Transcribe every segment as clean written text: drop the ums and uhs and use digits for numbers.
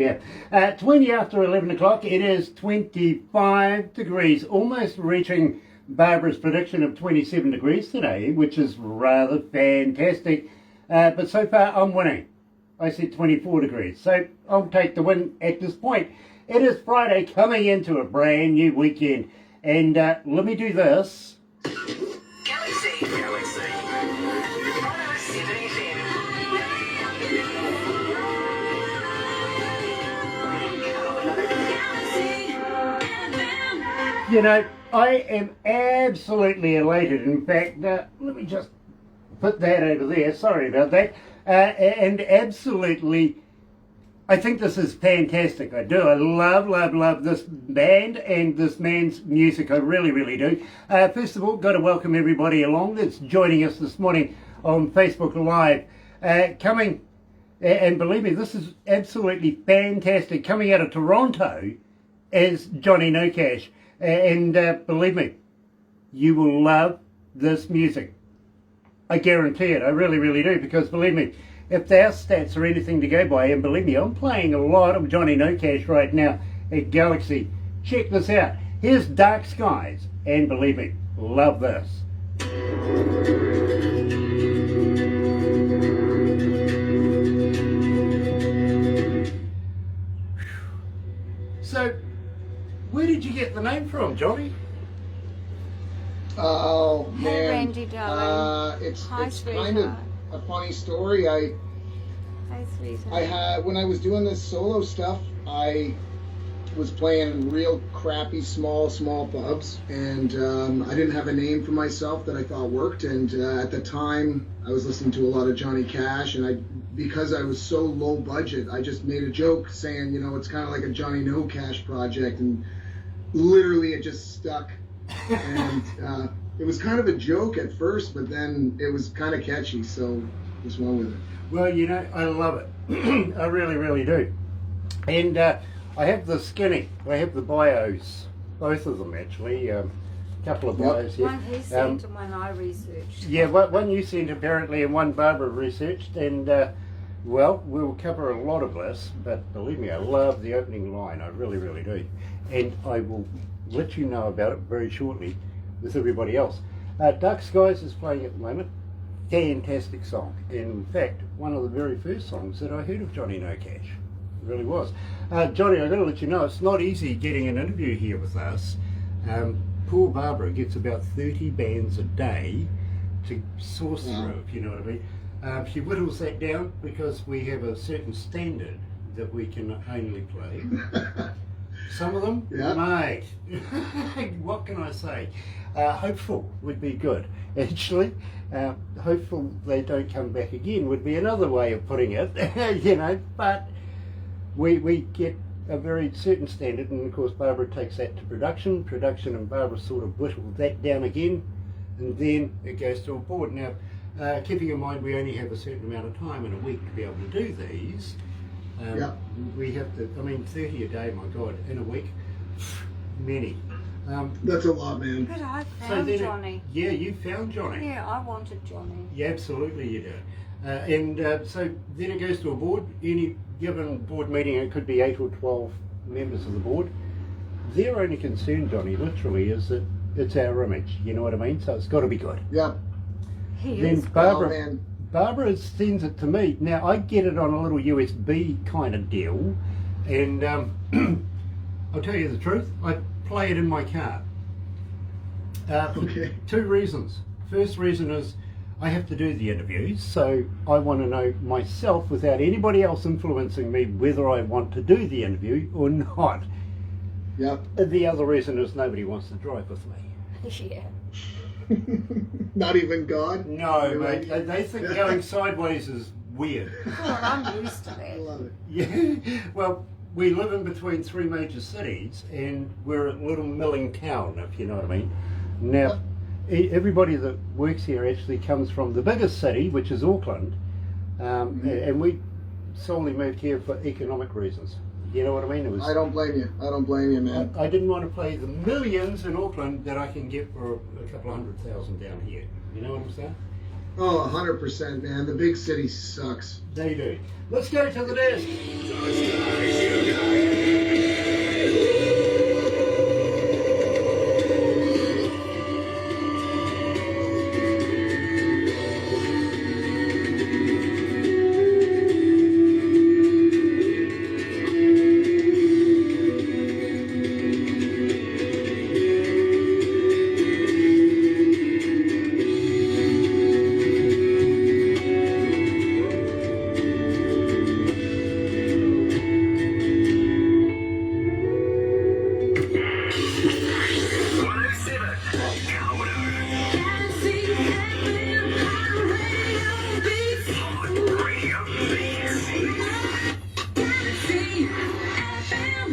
Yeah, 20 after 11 o'clock, it is 25 degrees, almost reaching Barbara's prediction of 27 degrees today, which is rather fantastic. But so far I'm winning. I said 24 degrees, so I'll take the win at this point. It is Friday, coming into a brand new weekend, and let me do this. Galaxy 107fm. You know, I am absolutely elated. In fact, let me just put that over there. Sorry about that. And absolutely, I think this is fantastic. I do. I love this band and this man's music. I really do. First of all, got to welcome everybody along that's joining us this morning on Facebook Live. Coming, and believe me, this is absolutely fantastic. Coming out of Toronto is Johnny Nocash. And believe me, you will love this music. I guarantee it. I really do, because believe me, if our stats are anything to go by, and believe me, I'm playing a lot of Johnny Nocash right now at Galaxy. Check this out. Here's Dark Skies, and believe me, love this. So, where did you get the name from, Johnny? Oh man, hey Randy, darling. It's Hi, kind of a funny story. Hi, sweetheart. When I was doing this solo stuff, I was playing in real crappy small pubs, and I didn't have a name for myself that I thought worked. And at the time, I was listening to a lot of Johnny Cash, and because I was so low budget, I just made a joke saying, you know, it's kind of like a Johnny Nocash project, and literally it just stuck. And it was kind of a joke at first, but then it was kind of catchy, so just went with it. Well, you know, I love it. I really do. And I have the skinny, I have the bios, both of them actually, a couple of bios here. One he sent and one I researched. Yeah, one you sent apparently and one Barbara researched, and well, we'll cover a lot of this, but believe me, I love the opening line, I really do. And I will let you know about it very shortly with everybody else. Dark Skies is playing at the moment. Fantastic song. In fact, one of the very first songs that I heard of Johnny Nocash. It really was. Johnny, I've got to let you know, it's not easy getting an interview here with us. Poor Barbara gets about 30 bands a day to source through, if you know what I mean. She whittles that down because we have a certain standard that we can only play. Some of them, mate, what can I say? Hopeful would be good. Actually, hopeful they don't come back again would be another way of putting it, you know, but we get a very certain standard, and of course Barbara takes that to production, and Barbara sort of whittles that down again, and then it goes to a board. Now, keeping in mind we only have a certain amount of time in a week to be able to do these. We have to, I mean, 30 a day, my God, in a week, many. That's a lot, man. But I found Johnny. Yeah, you found Johnny. Yeah, I wanted Johnny. Yeah, absolutely you do. So then it goes to a board. Any given board meeting, it could be 8 or 12 members of the board. Their only concern, Johnny, literally, is that it's our image, you know what I mean? So it's got to be good. Yeah. Then Barbara sends it to me. Now I get it on a little USB kind of deal, and I'll tell you the truth, I play it in my car. For two reasons. First reason is I have to do the interviews, so I want to know myself without anybody else influencing me whether I want to do the interview or not. Yep. The other reason is nobody wants to drive with me. Yeah. Not even God? No, mate. They think going sideways is weird. Well, I'm used to that. I love it. Yeah. Well, we live in between three major cities, and we're a little milling town, if you know what I mean. Now, everybody that works here actually comes from the biggest city, which is Auckland, and we solely moved here for economic reasons. You know what I mean? I don't blame you. I don't blame you, man. I didn't want to play the millions in Auckland that I can get for a couple of $100,000 down here. You know what I'm saying? Oh, 100%, man. The big city sucks. They do. Let's go to the desk.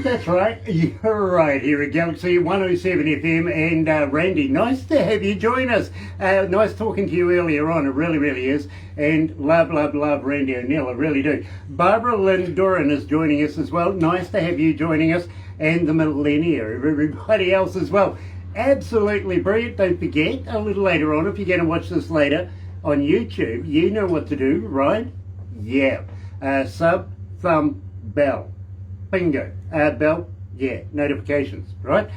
That's right. You're right here at Galaxy 107 FM. And Randy, nice to have you join us. Nice talking to you earlier on. It really, really is. And love Randy O'Neill. I really do. Barbara Lynn Duran is joining us as well. Nice to have you joining us. And the Millennia, everybody else as well. Absolutely brilliant. Don't forget, a little later on, if you're going to watch this later on YouTube, you know what to do, right? Yeah. Sub, thumb, bell. Bingo. Bell, yeah, notifications, right?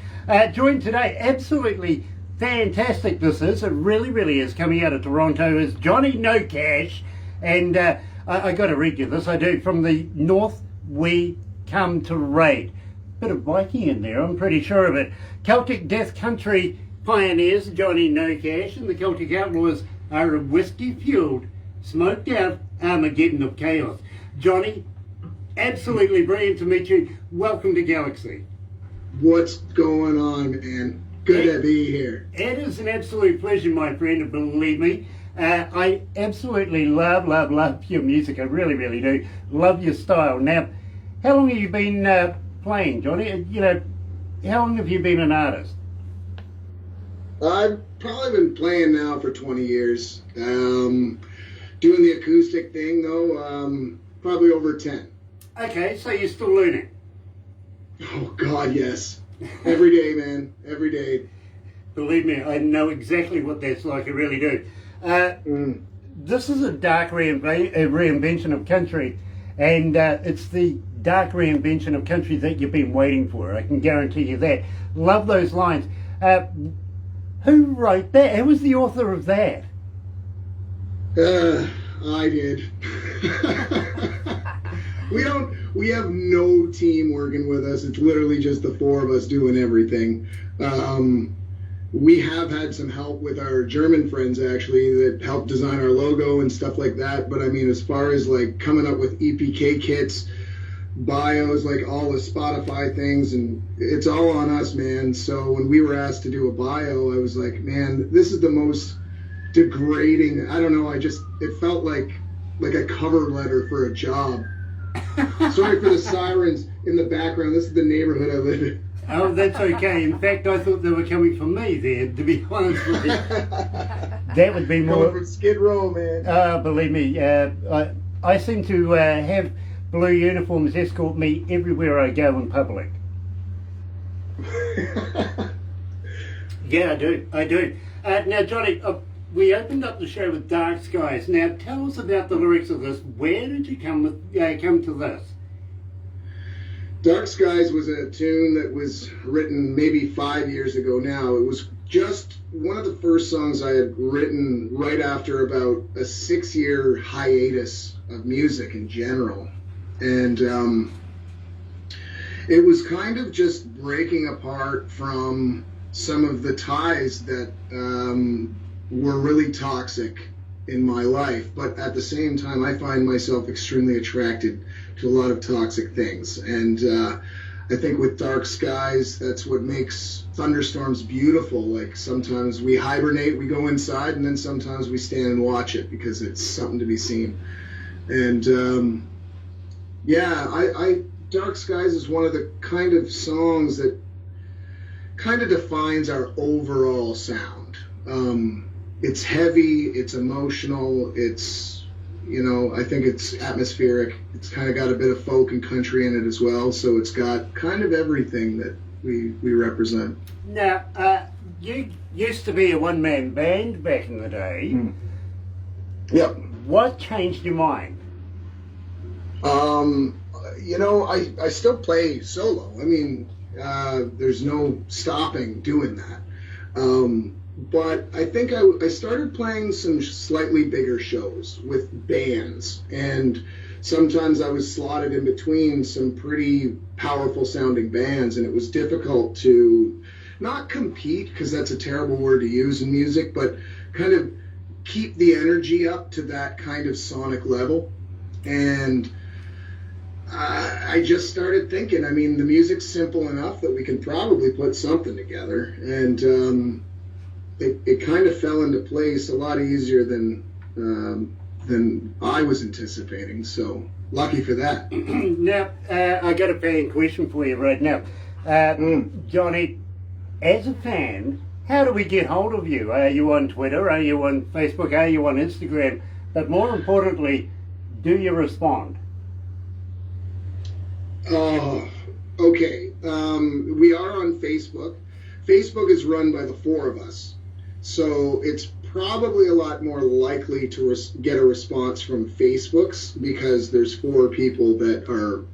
Joined today, absolutely fantastic this is. It really, really is. Coming out of Toronto is Johnny Nocash. And I got to read you this, I do. From the North We Come to Raid. Bit of Viking in there, I'm pretty sure of it. Celtic Death Country pioneers, Johnny Nocash, and the Celtic Outlaws are a whiskey-fueled, smoked-out Armageddon of chaos. Johnny, absolutely brilliant to meet you. Welcome to Galaxy. What's going on, man? Good to be here. It is an absolute pleasure, my friend, and believe me, I absolutely love your music. I really, really do. Love your style. Now, how long have you been playing, Johnny? You know, how long have you been an artist? I've probably been playing now for 20 years. Doing the acoustic thing, though, probably over 10. Okay, so you're still learning? Oh, God, yes. Every day, man. Every day. Believe me, I know exactly what that's like. I really do. This is a dark reinvention of country, and it's the dark reinvention of country that you've been waiting for. I can guarantee you that. Love those lines. Who wrote that? Who was the author of that? I did. We have no team working with us. It's literally just the four of us doing everything. We have had some help with our German friends, actually, that helped design our logo and stuff like that. But I mean, as far as like coming up with EPK kits, bios, like all the Spotify things, and it's all on us, man. So when we were asked to do a bio, I was like, man, this is the most degrading. I don't know. It felt like a cover letter for a job. Sorry for the sirens in the background. This is the neighborhood I live in. Oh, that's okay. In fact, I thought they were coming from me there, to be honest with you. That would be more... Going from Skid Row, man. Believe me, I seem to have blue uniforms escort me everywhere I go in public. Yeah, I do. Now, Johnny, we opened up the show with Dark Skies. Now, tell us about the lyrics of this. Where did you come to this? Dark Skies was a tune that was written maybe 5 years ago now. It was just one of the first songs I had written right after about a 6-year hiatus of music in general. And it was kind of just breaking apart from some of the ties that were really toxic in my life. But at the same time, I find myself extremely attracted to a lot of toxic things. And I think with Dark Skies, that's what makes thunderstorms beautiful. Like sometimes we hibernate, we go inside, and then sometimes we stand and watch it because it's something to be seen. And Dark Skies is one of the kind of songs that kind of defines our overall sound. It's heavy, it's emotional, it's, I think it's atmospheric. It's kind of got a bit of folk and country in it as well, so it's got kind of everything that we represent. Now, you used to be a one-man band back in the day. Yep. What changed your mind? I still play solo. I mean, there's no stopping doing that. But I think I started playing some slightly bigger shows with bands, and sometimes I was slotted in between some pretty powerful sounding bands, and it was difficult to not compete, because that's a terrible word to use in music, but kind of keep the energy up to that kind of sonic level. And I just started thinking, I mean, the music's simple enough that we can probably put something together, and it kind of fell into place a lot easier than I was anticipating. So Lucky for that. Now, I got a fan question for you right now. Johnny, as a fan, how do we get hold of you? Are you on Twitter? Are you on Facebook? Are you on Instagram? But more importantly, do you respond? Okay. We are on Facebook. Facebook is run by the four of us. So it's probably a lot more likely to get a response from Facebook's because there's four people that are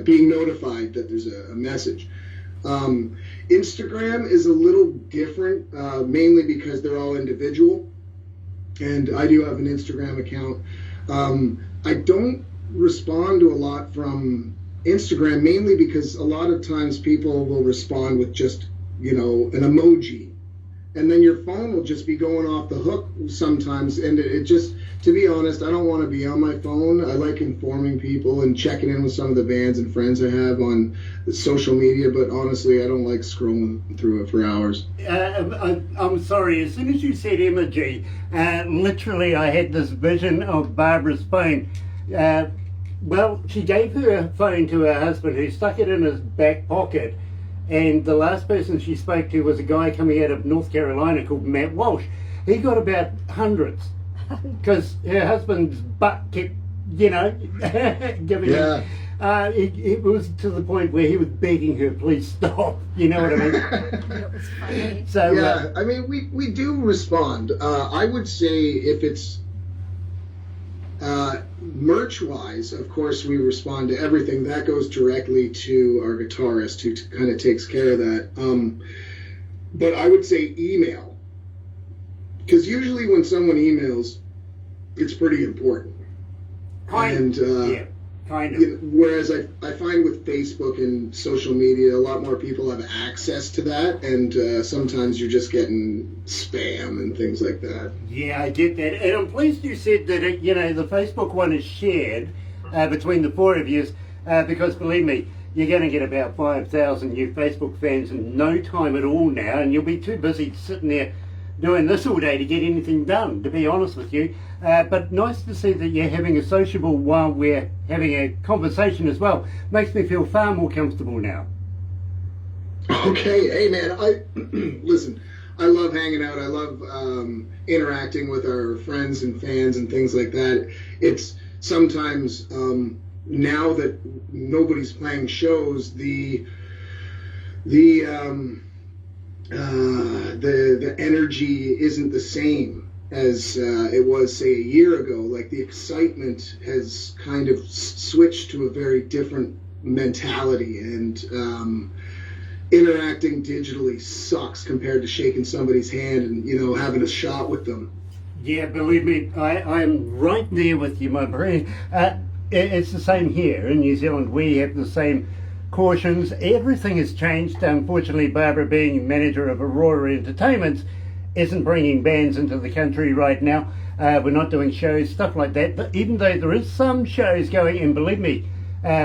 being notified that there's a message. Instagram is a little different, mainly because they're all individual. And I do have an Instagram account. I don't respond to a lot from Instagram, mainly because a lot of times people will respond with just, an emoji. And then your phone will just be going off the hook sometimes. And it just, to be honest, I don't want to be on my phone. I like informing people and checking in with some of the bands and friends I have on social media. But honestly, I don't like scrolling through it for hours. I'm sorry, as soon as you said emoji, literally I had this vision of Barbara's phone. Well, she gave her phone to her husband, who stuck it in his back pocket. And the last person she spoke to was a guy coming out of North Carolina called Matt Walsh. He got about hundreds because her husband's butt kept, giving him. It was to the point where he was begging her, please stop. You know what I mean? It was funny. So, yeah, I mean, we do respond. I would say if it's merch-wise, of course, we respond to everything. That goes directly to our guitarist who kind of takes care of that. But I would say email. Because usually when someone emails, it's pretty important. Kind of. Whereas I find with Facebook and social media, a lot more people have access to that, and sometimes you're just getting spam and things like that. Yeah, I get that. And I'm pleased you said that, the Facebook one is shared between the four of you, because believe me, you're going to get about 5,000 new Facebook fans in no time at all now, and you'll be too busy sitting there doing this all day to get anything done, to be honest with you. But nice to see that you're having a sociable while we're having a conversation as well. Makes me feel far more comfortable now. Okay, hey man, listen, I love hanging out. I love interacting with our friends and fans and things like that. It's sometimes, now that nobody's playing shows, the energy isn't the same as it was, say, a year ago. Like, the excitement has kind of switched to a very different mentality, and interacting digitally sucks compared to shaking somebody's hand and, having a shot with them. Yeah, believe me, I'm right there with you, my friend. It's the same here in New Zealand. We have the same cautions. Everything has changed. Unfortunately, Barbara, being manager of Aurora Entertainments, isn't bringing bands into the country right now. We're not doing shows, stuff like that. But even though there is some shows going, and believe me,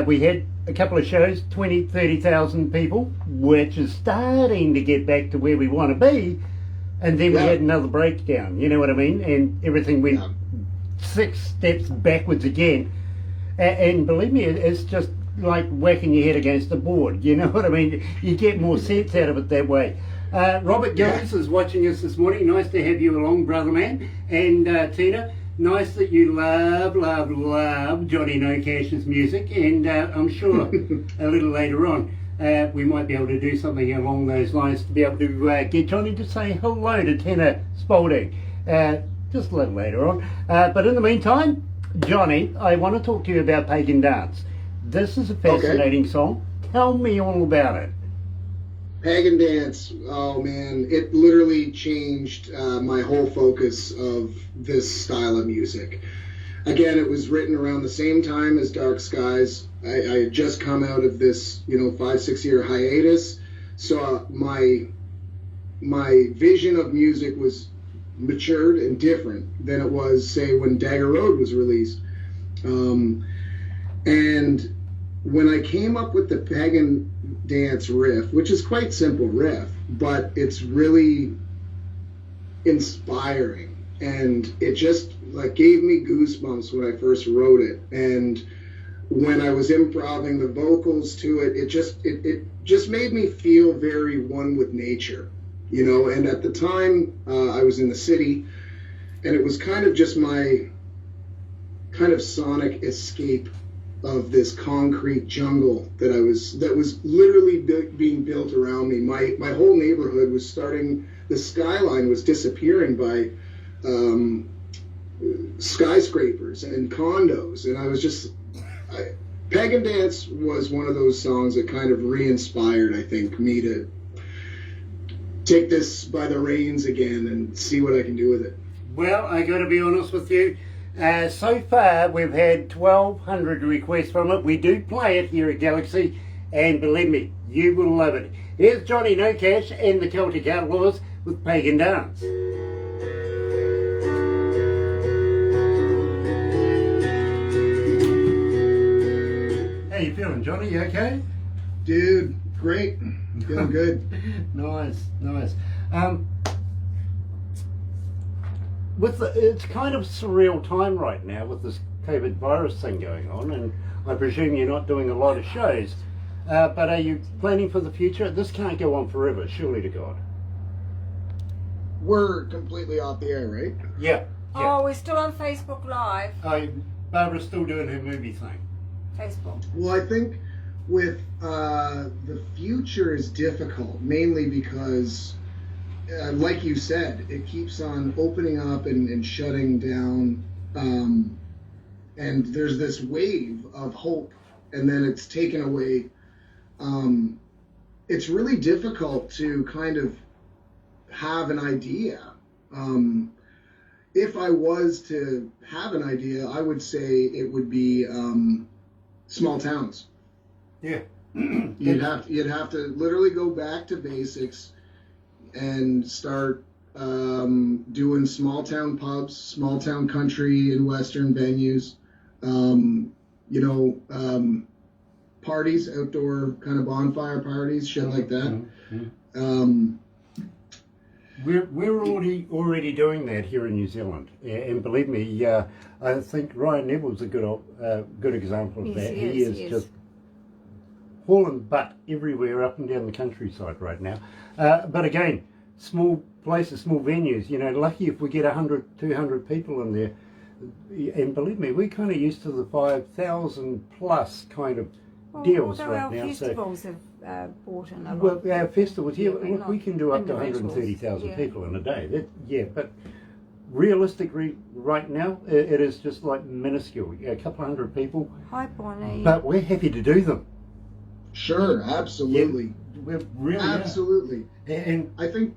we had a couple of shows, 20, 30,000 people, which is starting to get back to where we want to be. And then we had another breakdown, you know what I mean? And everything went 6 steps backwards again. And believe me, it's just like whacking your head against a board, you know what I mean? You get more sense out of it that way. Robert Gillis is watching us this morning. Nice to have you along, brother man. And Tina, nice that you love Johnny Nocash's music. And I'm sure a little later on we might be able to do something along those lines to be able to get Johnny to say hello to Tina Spalding. Just a little later on. But in the meantime, Johnny, I want to talk to you about Pagan Dance. This is a fascinating song. Tell me all about it. Pagan Dance, oh man, it literally changed my whole focus of this style of music. Again, it was written around the same time as Dark Skies. I had just come out of this, 5-6 year hiatus, so my vision of music was matured and different than it was, say, when Dagger Road was released. And when I came up with the Pagan Dance riff, which is quite simple riff, but it's really inspiring, and it just gave me goosebumps when I first wrote it. And when I was improvising the vocals to it, it just made me feel very one with nature, you know. And at the time, I was in the city, and it was kind of just my kind of sonic escape of this concrete jungle that was literally being built around me. My whole neighborhood was starting. The skyline was disappearing by skyscrapers and condos, and I was just. Pagan Dance was one of those songs that kind of re-inspired, I think, me to take this by the reins again and see what I can do with it. Well, I got to be honest with you. So far, we've had 1,200 requests from it. We do play it here at Galaxy, and believe me, you will love it. Here's Johnny Nocash and the Celtic Outlaws with Pagan Dance. How you feeling, Johnny? You okay? Dude, great. Feeling good. Nice. It's kind of surreal time right now with this COVID virus thing going on, and I presume you're not doing a lot of shows. But are you planning for the future? This can't go on forever, surely to God. We're completely off the air, right? Yeah. Oh, we're still on Facebook Live. Barbara's still doing her movie thing. Facebook. Well, I think with the future is difficult, mainly because, like you said, it keeps on opening up and shutting down, and there's this wave of hope, and then it's taken away. It's really difficult to kind of have an idea. If I was to have an idea, I would say it would be small towns. Yeah. You'd have to literally go back to basics and start doing small town pubs, small town country and western venues, parties, outdoor kind of bonfire parties, shit like that. We're already doing that here in New Zealand, and believe me, I think Ryan Neville's a good example of that. He is just hauling butt everywhere up and down the countryside right now. But again, small places, small venues. You know, lucky if we get 100, 200 people in there. And believe me, we're kind of used to the 5,000 plus kind of deals right now. Our festivals have brought in a lot. Well, our festivals, look, we can do up to individuals. 130,000 people in a day. But realistically, right now, it is just like minuscule. A couple of hundred people. Hi, Bonnie. But we're happy to do them. Sure, absolutely. Yeah, we're really absolutely. And I think,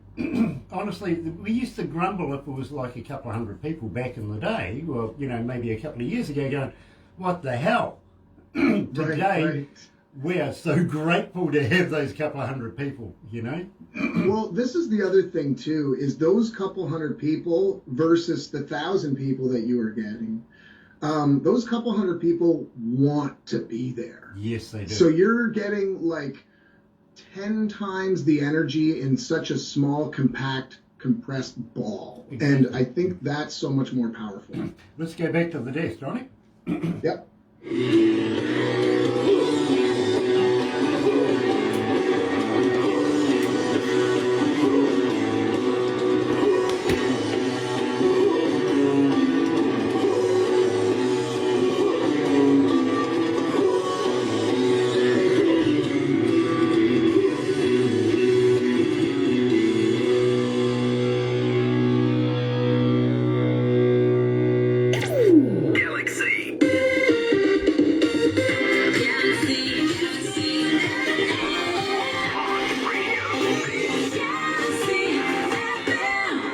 honestly, we used to grumble if it was like a couple of hundred people back in the day, or, you know, maybe a couple of years ago, going, what the hell? Today, right. we are so grateful to have those couple of hundred people, you know? Well, this is the other thing, too, is those couple hundred people versus the 1,000 people that you were getting. Those couple hundred people want to be there. Yes, they do. So you're getting like 10 times the energy in such a small, compact, compressed ball. Exactly. And I think that's so much more powerful. Let's go back to the desk, Johnny. Yep. Galaxy.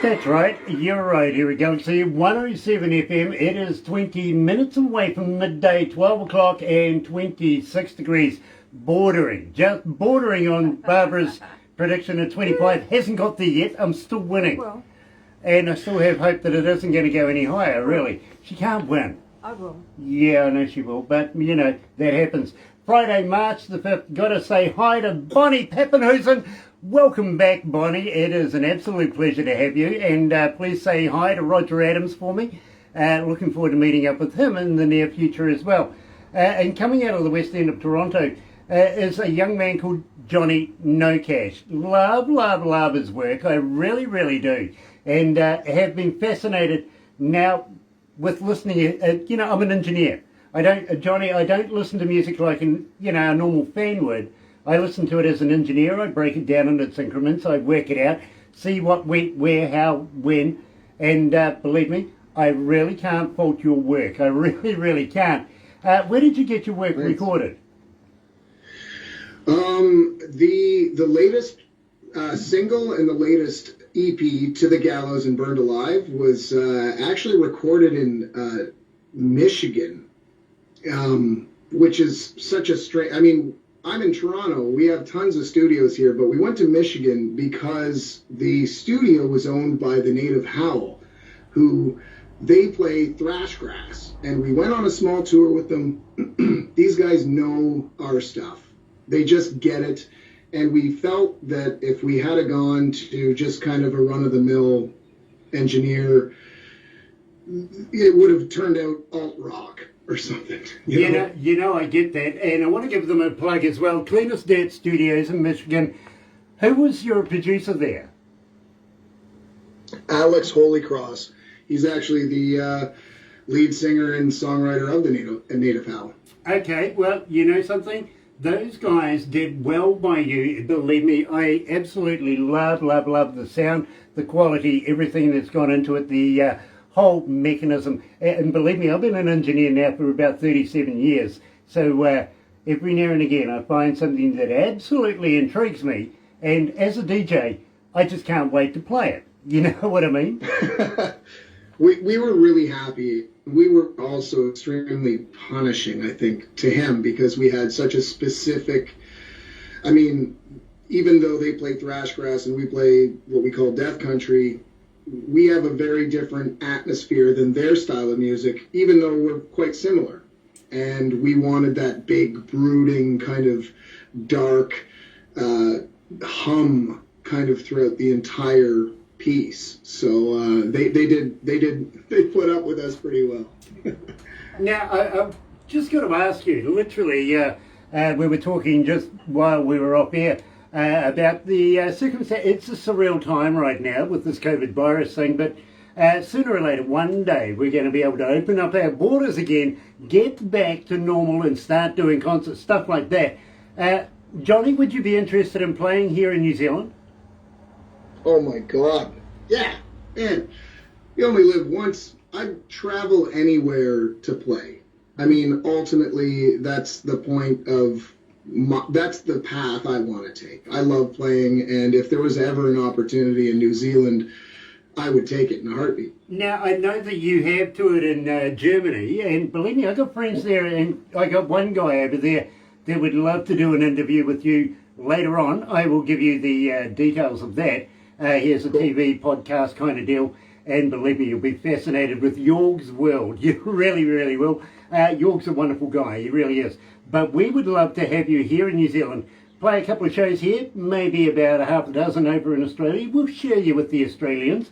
That's right, you're right here at Galaxy 107 FM. It is 20 minutes away from midday, 12 o'clock and 26 degrees. Just bordering on Barbara's prediction of 25. Hasn't got there yet, I'm still winning. Well, And I still have hope that it isn't going to go any higher, really. She can't win. I will. Yeah, I know she will, but, you know, that happens. Friday, March the 5th, got to say hi to Bonnie Pappenhuisen. Welcome back, Bonnie. It is an absolute pleasure to have you, and please say hi to Roger Adams for me. Looking forward to meeting up with him in the near future as well. And coming out of the west end of Toronto is a young man called Johnny Nocash. Love his work. I really, really do. And have been fascinated now with listening. I'm an engineer. Johnny, I don't listen to music like a normal fan would. I listen to it as an engineer. I break it down into its increments. I work it out, see what, where, how, when. And believe me, I really can't fault your work. I really, really can't. Where did you get your work recorded? The latest single and the latest EP, To the Gallows and Burned Alive, was actually recorded in Michigan, which is such a strange... I mean, I'm in Toronto. We have tons of studios here, but we went to Michigan because the studio was owned by the native Howl, who they play thrash grass. And we went on a small tour with them. These guys know our stuff. They just get it. And we felt that if we had gone to just kind of a run-of-the-mill engineer, it would have turned out alt-rock or something. You know, I get that. And I want to give them a plug as well. Cleanest Dirt Studios in Michigan. Who was your producer there? Alex Holycross. He's actually the lead singer and songwriter of the Native Howl. Okay, well, you know something? Those guys did well by you. Believe me, I absolutely love the sound, the quality, everything that's gone into it, the whole mechanism. And believe me, I've been an engineer now for about 37 years. So every now and again I find something that absolutely intrigues me. And as a DJ, I just can't wait to play it. You know what I mean? We were really happy. We were also extremely punishing, I think, to him because we had such a specific... I mean, even though they play thrash grass and we play what we call death country, we have a very different atmosphere than their style of music, even though we're quite similar. And we wanted that big, brooding, kind of dark hum kind of throughout the entire piece. So they put up with us pretty well. Now, I've just got to ask you, literally, we were talking just while we were off air about the circumstance. It's a surreal time right now with this COVID virus thing, but sooner or later, one day, we're going to be able to open up our borders again, get back to normal and start doing concerts, stuff like that. Johnny, would you be interested in playing here in New Zealand? Oh my God. Yeah, man. You only live once. I'd travel anywhere to play. I mean, ultimately, that's the point of... that's the path I want to take. I love playing, and if there was ever an opportunity in New Zealand, I would take it in a heartbeat. Now, I know that you have toured in Germany, and believe me, I got friends there, and I got one guy over there that would love to do an interview with you later on. I will give you the details of that. Here's a TV podcast kind of deal, and believe me, you'll be fascinated with Jorg's world. You really, really will. Jorg's a wonderful guy, he really is. But we would love to have you here in New Zealand, play a couple of shows here, maybe about a half a dozen over in Australia. We'll share you with the Australians.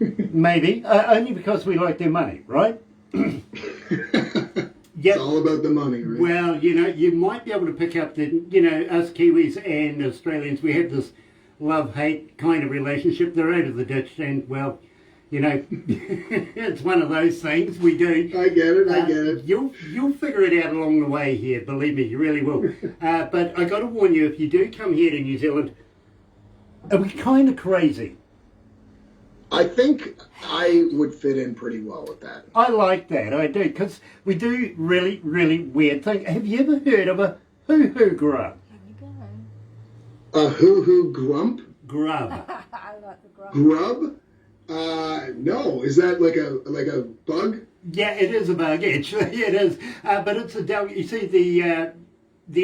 Maybe, only because we like their money, right? It's all about the money, right? Well, you know, you might be able to pick up that, you know, us Kiwis and Australians, we have this love-hate kind of relationship. They're over the ditch, and, well, you know, it's one of those things we do. I get it. You'll figure it out along the way here, believe me, you really will. But I got to warn you, if you do come here to New Zealand, are we kind of crazy? I think I would fit in pretty well with that. I like that, I do, because we do really, really weird things. Have you ever heard of a hoo-hoo grub? A hoo-hoo grump? Grub. I like the grub. Grub? No. Is that like a bug? Yeah, it is a bug, actually, it is. But it's a delicate. You see, the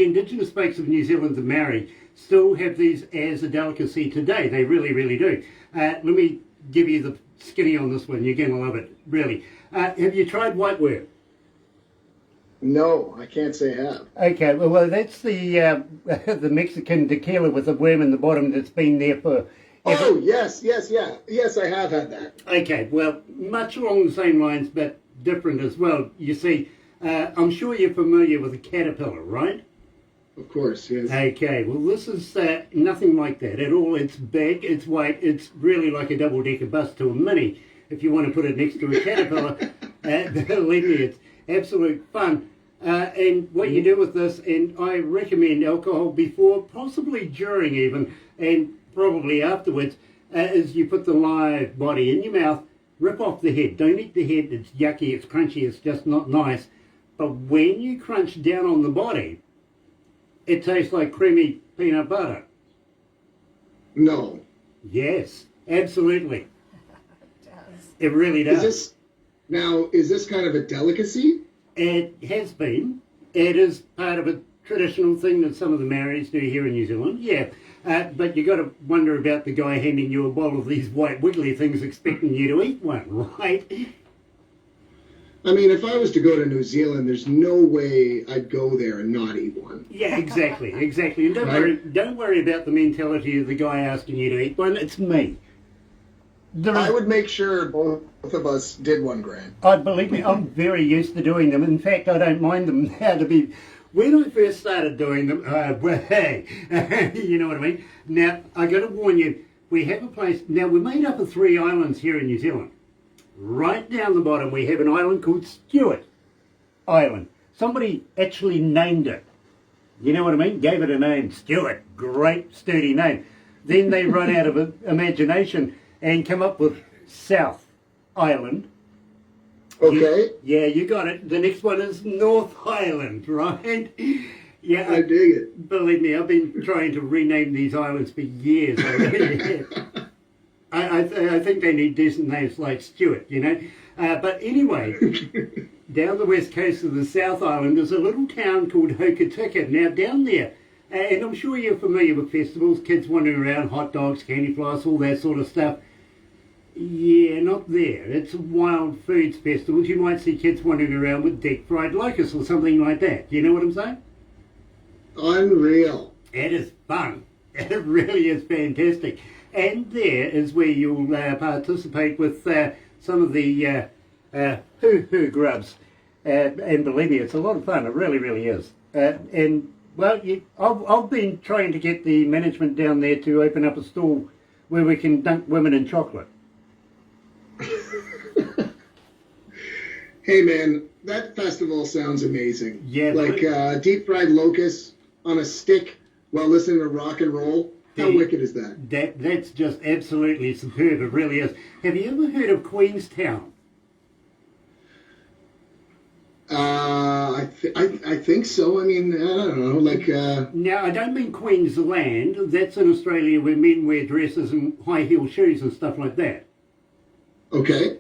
indigenous folks of New Zealand, the Maori, still have these as a delicacy today. They really, really do. Let me give you the skinny on this one. You're going to love it, really. Have you tried whiteworm? No, I can't say I have. Okay, well that's the Mexican tequila with a worm in the bottom that's been there for... Oh, yes, I have had that. Okay, well, much along the same lines, but different as well. You see, I'm sure you're familiar with a caterpillar, right? Of course, yes. Okay, well this is nothing like that at all. It's big, it's white, it's really like a double-decker bus to a mini. If you want to put it next to a caterpillar, believe me, it's absolute fun. And what you do with this, and I recommend alcohol before, possibly during even, and probably afterwards, is you put the live body in your mouth, rip off the head. Don't eat the head, it's yucky, it's crunchy, it's just not nice. But when you crunch down on the body, it tastes like creamy peanut butter. No. Yes, absolutely. It does. It really does. Is this kind of a delicacy? It has been. It is part of a traditional thing that some of the Maoris do here in New Zealand, yeah. But you got to wonder about the guy handing you a bowl of these white wiggly things expecting you to eat one, right? I mean, if I was to go to New Zealand, there's no way I'd go there and not eat one. Yeah, exactly. And Right. don't worry about the mentality of the guy asking you to eat one. It's me. I would make sure both of us did one, Grant. Believe me, I'm very used to doing them. In fact, I don't mind them now to be... When I first started doing them, well, hey, you know what I mean? Now, I got to warn you, we have a place... Now, we're made up of 3 islands here in New Zealand. Right down the bottom, we have an island called Stewart Island. Somebody actually named it. You know what I mean? Gave it a name, Stewart. Great, sturdy name. Then they run out of imagination and come up with South Island. Okay. You got it. The next one is North Island, right? Yeah, I dig it. Believe me, I've been trying to rename these islands for years. I really have. I think they need decent names like Stewart, you know. But anyway, down the west coast of the South Island is a little town called Hokitika. Now down there, and I'm sure you're familiar with festivals, kids wandering around, hot dogs, candy floss, all that sort of stuff. Yeah, not there. It's wild foods festivals. You might see kids wandering around with deep fried locusts or something like that. You know what I'm saying? Unreal. It is fun. It really is fantastic. And there is where you'll participate with some of the hoo-hoo grubs. And believe me, it's a lot of fun. It really, really is. And, well, I've been trying to get the management down there to open up a stall where we can dunk women in chocolate. Hey, man, that festival sounds amazing. Yeah. Like deep fried locusts on a stick while listening to rock and roll. How wicked is that? That's just absolutely superb. It really is. Have you ever heard of Queenstown? I think so. I mean, I don't know. Like. Now, I don't mean Queensland. That's in Australia where men wear dresses and high heel shoes and stuff like that. Okay.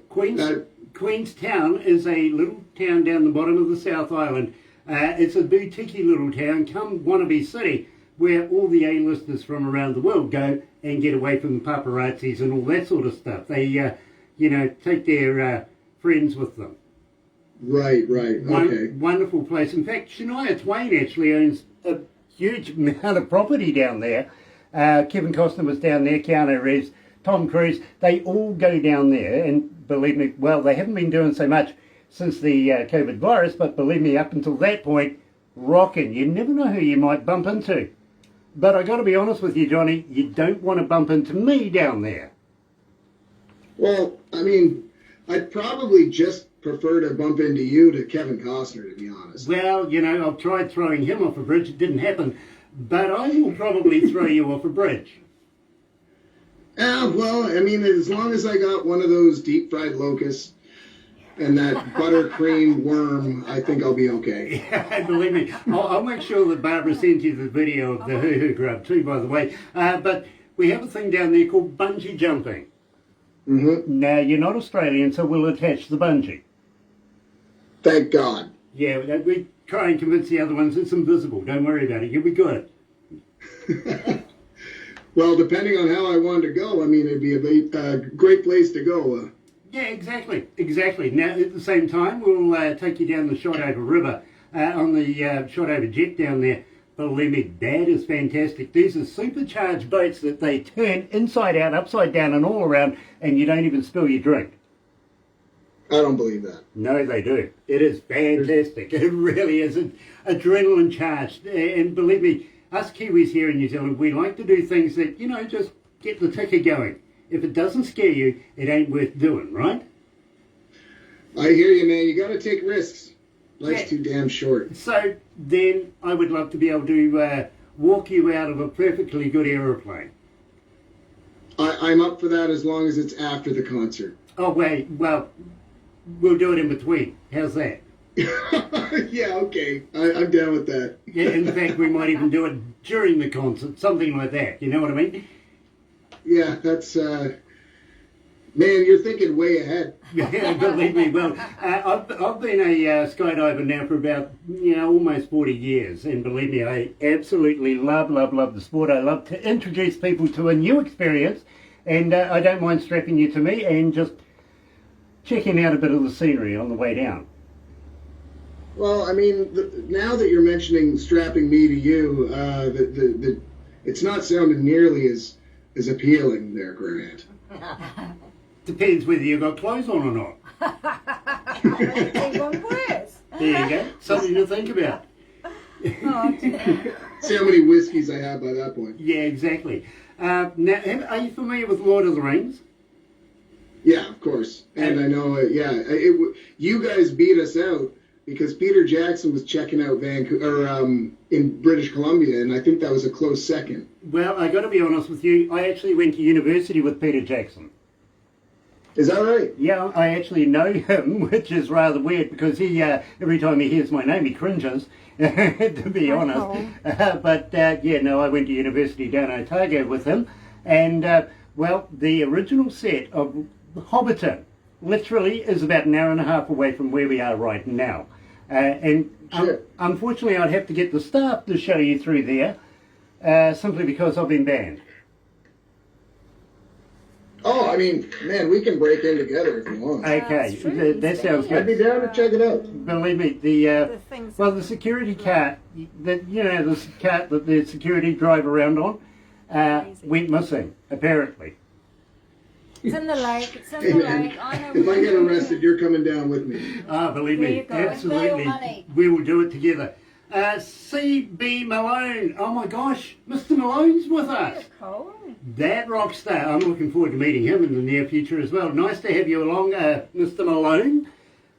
Queenstown is a little town down the bottom of the South Island. It's a boutique little town, come wannabe city, where all the A-listers from around the world go and get away from the paparazzis and all that sort of stuff. They, take their friends with them. Right, okay. Wonderful place. In fact, Shania Twain actually owns a huge amount of property down there. Kevin Costner was down there, Keanu Reeves, Tom Cruise. They all go down there, and believe me, well, they haven't been doing so much since the COVID virus, but believe me, up until that point, rocking. You never know who you might bump into. But I got to be honest with you, Johnny, you don't want to bump into me down there. Well, I mean, I'd probably just prefer to bump into you to Kevin Costner, to be honest. Well, I've tried throwing him off a bridge. It didn't happen. But I will probably throw you off a bridge. Well, I mean, as long as I got one of those deep fried locusts and that buttercream worm, I think I'll be okay. Yeah, believe me. I'll make sure that Barbara sends you the video of the hoo-hoo grub too, by the way. But we have a thing down there called bungee jumping. Mm-hmm. Now, you're not Australian, so we'll attach the bungee. Thank God. Yeah, we try and convince the other ones it's invisible. Don't worry about it. You'll be good. Well, depending on how I wanted to go, I mean, it'd be a great place to go. Yeah, exactly. Now, at the same time, we'll take you down the Shotover River on the Shotover jet down there. Believe me, that is fantastic. These are supercharged boats that they turn inside out, upside down, and all around, and you don't even spill your drink. I don't believe that. No, they do. It is fantastic. It really is. It's adrenaline charged. And believe me, us Kiwis here in New Zealand, we like to do things that, just get the ticker going. If it doesn't scare you, it ain't worth doing, right? I hear you, man. You got to take risks. Life's too damn short. So then I would love to be able to walk you out of a perfectly good aeroplane. I'm up for that as long as it's after the concert. Oh, wait. Well, we'll do it in between. How's that? Yeah, okay. I'm down with that. Yeah, in fact, we might even do it during the concert, something like that. You know what I mean? Yeah, that's... Man, you're thinking way ahead. Yeah, believe me. Well, I've been a skydiver now for about, almost 40 years. And believe me, I absolutely love the sport. I love to introduce people to a new experience. And I don't mind strapping you to me and just checking out a bit of the scenery on the way down. Well, I mean, now that you're mentioning strapping me to you, it's not sounding nearly as appealing there, Grant. Depends whether you've got clothes on or not. Even worse. There you go. Something to think about. Oh, dear. See how many whiskeys I have by that point. Yeah, exactly. Now, are you familiar with Lord of the Rings? Yeah, of course. And I know, you guys beat us out because Peter Jackson was checking out Vancouver, in British Columbia, and I think that was a close second. Well, I got to be honest with you. I actually went to university with Peter Jackson. Is that right? Yeah, I actually know him, which is rather weird because he, every time he hears my name, he cringes, to be honest. But I went to university down in Otago with him. And, the original set of Hobbiton literally is about an hour and a half away from where we are right now. Unfortunately, I'd have to get the staff to show you through there, simply because I've been banned. Oh, I mean, man, we can break in together if you want. Okay, that sounds good. I'd be down to check it out. Believe me, the security cart, the cart that the security drive around on, went missing, apparently. It's in the lake. It's in the lake. I know. If I get arrested, you're coming down with me. Believe There me, you go. absolutely. We will do it together. C.B. Malone. Oh my gosh, Mr. Malone's with us. Cold. That rock star. I'm looking forward to meeting him in the near future as well. Nice to have you along, Mr. Malone.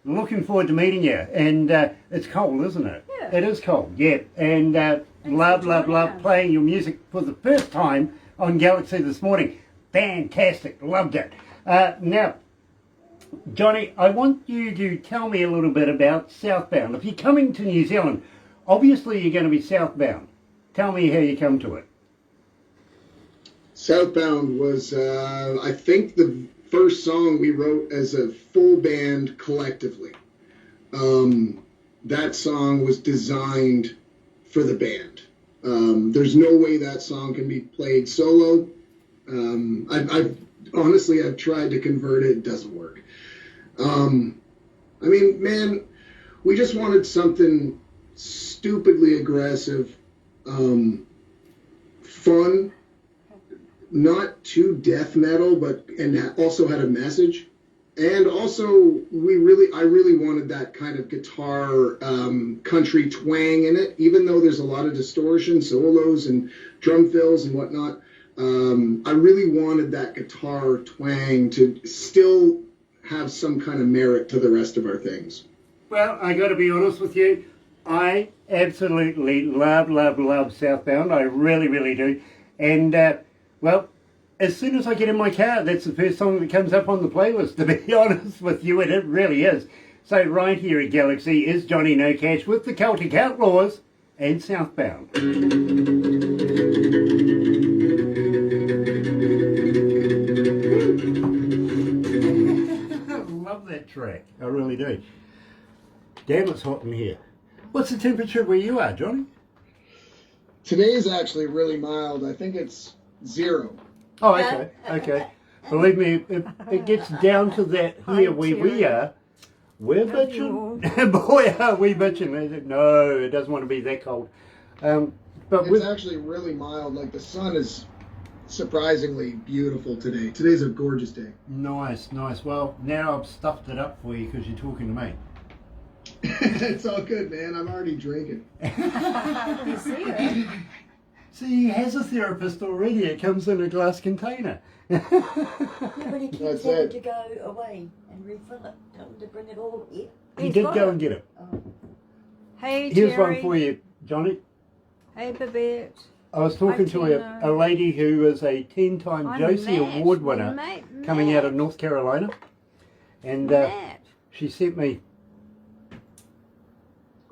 Looking forward to meeting you. And it's cold, isn't it? Yeah. It is cold, yeah. And love playing your music for the first time on Galaxy this morning. Fantastic. Loved it. Now, Johnny, I want you to tell me a little bit about Southbound. If you're coming to New Zealand, obviously you're going to be southbound. Tell me how you come to it. Southbound was, I think, the first song we wrote as a full band collectively. That song was designed for the band. There's no way that song can be played solo. I've tried to convert it. It doesn't work. I mean, man, we just wanted something stupidly aggressive, fun, not too death metal, and also had a message. And also, I really wanted that kind of guitar, country twang in it, even though there's a lot of distortion, solos, and drum fills and whatnot. I really wanted that guitar twang to still have some kind of merit to the rest of our things. Well, I got to be honest with you. I absolutely love Southbound. I really, really do. And, as soon as I get in my car, that's the first song that comes up on the playlist, to be honest with you, and it really is. So right here at Galaxy is Johnny Nocash with the Celtic Outlaws and Southbound. Love that track. I really do. Damn, it's hot in here. What's the temperature where you are, Johnny? Today is actually really mild. I think it's 0. Oh, okay. Believe me, if it gets down to that here where we are, we're bitching. Boy, are we bitching. No, it doesn't want to be that cold. But it's actually really mild. Like, the sun is surprisingly beautiful today. Today's a gorgeous day. Nice, nice. Well, now I've stuffed it up for you because you're talking to me. It's all good, man. I'm already drinking. You see it? See, he has a therapist already. It comes in a glass container. Yeah, but he keeps That's having it. to go away and refill it. Tell him to bring it all here. He He's did got go it. and get it. Oh. Hey, Here's Jerry. one for you, Johnny. Hey, Babette. I was talking Hi, to Tina. a lady who is a 10-time I'm Josie Matt. Award winner Matt, coming out of Matt. North Carolina. And Matt. she sent me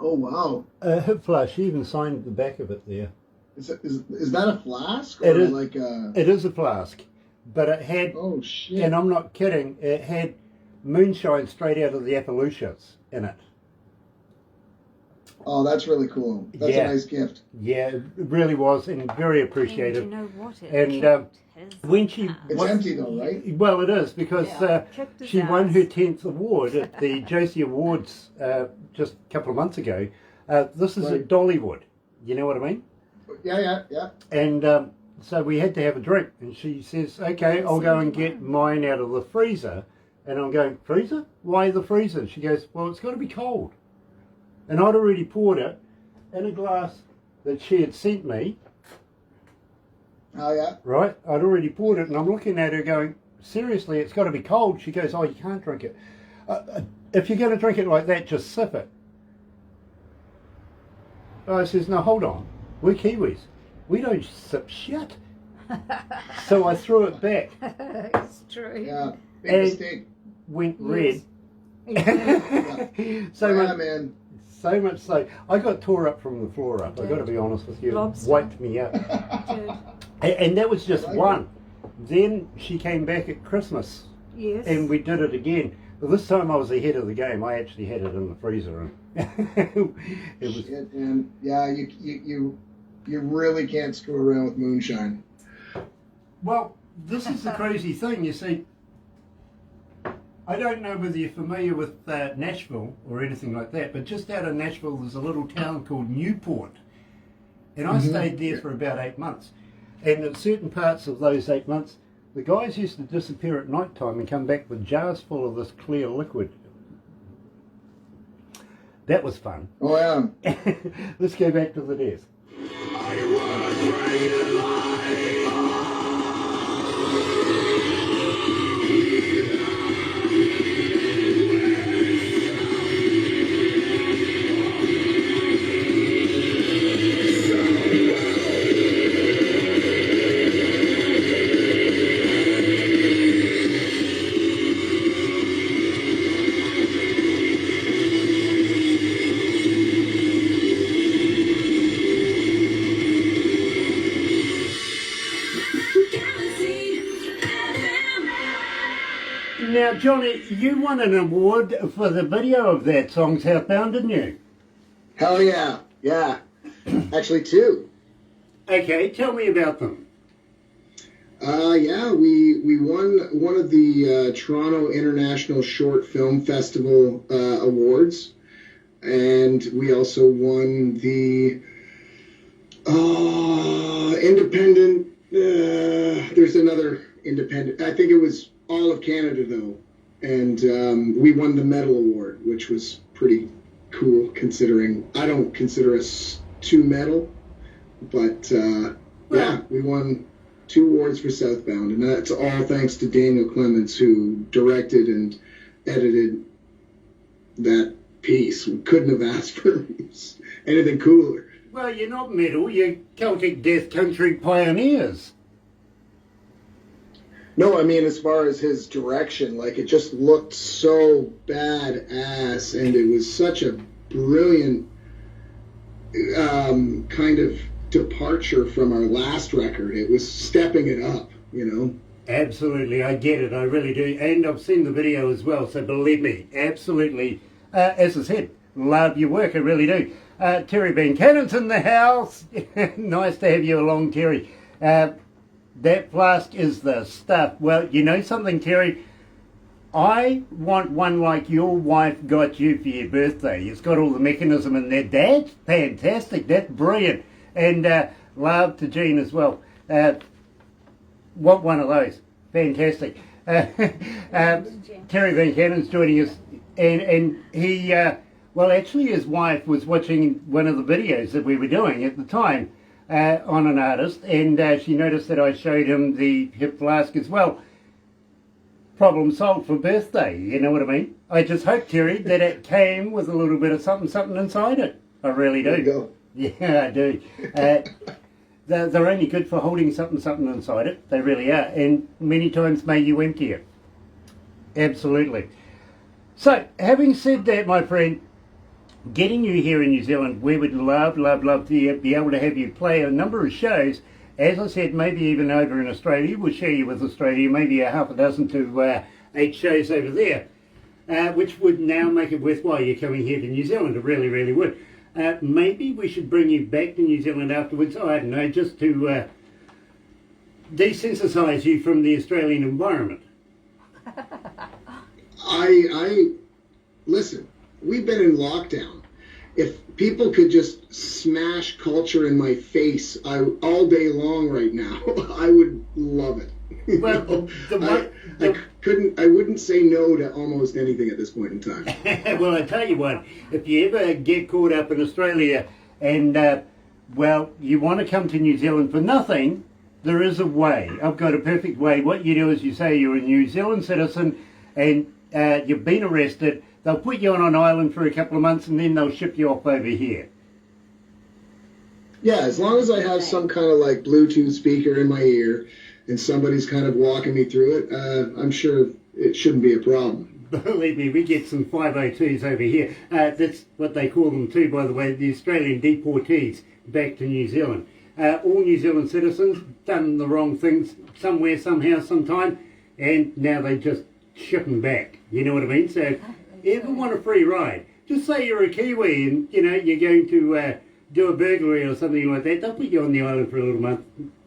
Oh, wow. a hip flash. She even signed the back of it there. Is that a flask? Or It is. like a... It is a flask, but it had, Oh, shit. and I'm not kidding, it had moonshine straight out of the Appalachians in it. Oh, that's really cool. That's Yeah. a nice gift. Yeah, it really was, and very And appreciated. you know what? It And, kicked his when she ass. It's was- empty though, right? Well, it is because Kicked his she won ass. her 10th award at the Josie Awards just a couple of months ago. This is Right. at Dollywood. You know what I mean? Yeah. And so we had to have a drink. And she says, okay, I'll go and get mine out of the freezer. And I'm going, freezer? Why the freezer? She goes, well, it's got to be cold. And I'd already poured it in a glass that she had sent me. Oh, yeah. Right? I'd already poured it, and I'm looking at her going, seriously, it's got to be cold. She goes, oh, you can't drink it. If you're going to drink it like that, just sip it. I says, no, hold on. We're Kiwis. We don't sip shit. So I threw it back, It's true. Yeah. Big And- mistake. went Yes. red. so Yeah, much, man. so much so. I got tore up from the floor up. I got to be honest with you. It Lobster. wiped me up. Good. And that was just Right. one. Then she came back at Christmas. Yes. And we did it again. But this time I was ahead of the game. I actually had it in the freezer. And it was, Shit, man. Yeah, you really can't screw around with moonshine. well, this is the crazy thing. You see, I don't know whether you're familiar with Nashville or anything like that, but just out of Nashville there's a little town called Newport. And I stayed there for about 8 months. And in certain parts of those 8 months, the guys used to disappear at night time and come back with jars full of this clear liquid. That was fun. Oh, yeah. Let's go back to the desk. Now, Johnny, you won an award for the video of that song, Southbound, didn't you? Hell yeah. Yeah. Actually, two. Okay, tell me about them. Yeah, we won one of the Toronto International Short Film Festival awards, and we also won the independent. There's another independent. I think it was all of Canada though, and we won the medal award, which was pretty cool considering I don't consider us too metal, but yeah, we won 2 awards for Southbound, and that's all thanks to Daniel Clements, who directed and edited that piece. We couldn't have asked for anything cooler. Well, you're not metal, you're Celtic Death Country pioneers. No, I mean, as far as his direction, like, it just looked so badass, and it was such a brilliant kind of departure from our last record. It was stepping it up, you know? Absolutely, I get it, I really do. And I've seen the video as well, so believe me, absolutely. As I said, love your work, I really do. Terry Van Cannon's in the house. Nice to have you along, Terry. That flask is the stuff. Well, you know something, Terry? I want one like your wife got you for your birthday. It's got all the mechanism in there. That's fantastic. That's brilliant. And love to Jean as well. what one of those. Fantastic. Terry Van Cannon's joining us, and he, well, actually his wife was watching one of the videos that we were doing at the time on an artist, and she noticed that I showed him the hip flask as well. Problem solved for birthday, you know what I mean? I just hope, Terry, that it came with a little bit of something inside it. I really do. There you go. Yeah, I do. They're only good for holding something inside it. They really are. And many times may you empty it. Absolutely. So, having said that, my friend, getting you here in New Zealand, we would love to be able to have you play a number of shows. As I said, maybe even over in Australia. We'll share you with Australia, maybe a half a dozen to 8 shows over there, which would now make it worthwhile you coming here to New Zealand. It really, really would. Maybe we should bring you back to New Zealand afterwards, I don't know, just to desensitise you from the Australian environment. I listen, we've been in lockdown. If people could just smash culture in my face all day long right now, I would love it. Well, I wouldn't say no to almost anything at this point in time. Well, I tell you what, if you ever get caught up in Australia and, well, you want to come to New Zealand for nothing, there is a way. I've got a perfect way. What you do is you say you're a New Zealand citizen and you've been arrested. They'll put you on an island for a couple of months and then they'll ship you off over here. Yeah, as long as I have some kind of like Bluetooth speaker in my ear and somebody's kind of walking me through it, I'm sure it shouldn't be a problem. Believe me, we get some 502s over here. That's what they call them too, by the way, the Australian deportees back to New Zealand. All New Zealand citizens done the wrong things somewhere, somehow, sometime, and now they just ship them back. You know what I mean? So, ever want a free ride? Just say you're a Kiwi and, you know, you're going to do a burglary or something like that. They'll put you on the island for a little month,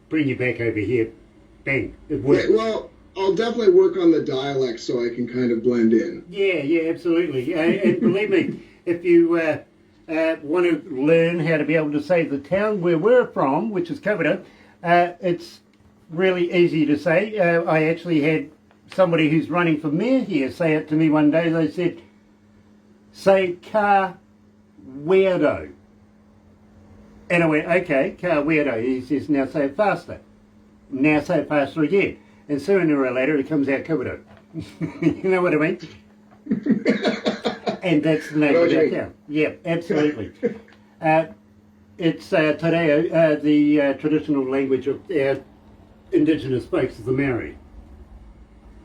bring you back over here. Bang, it works. Yeah, well, I'll definitely work on the dialect so I can kind of blend in. Yeah, absolutely. And believe me, if you want to learn how to be able to say the town where we're from, which is Kawerau, it's really easy to say. I actually had somebody who's running for mayor here say it to me one day. They said, say car weirdo. And I went, okay, car weirdo. He says, now say it faster. Now say it faster again. And sooner or later it comes out Kawerau. You know what I mean? And that's the name of our town. Yeah, absolutely. It's Te the traditional language of our indigenous folks is the Maori.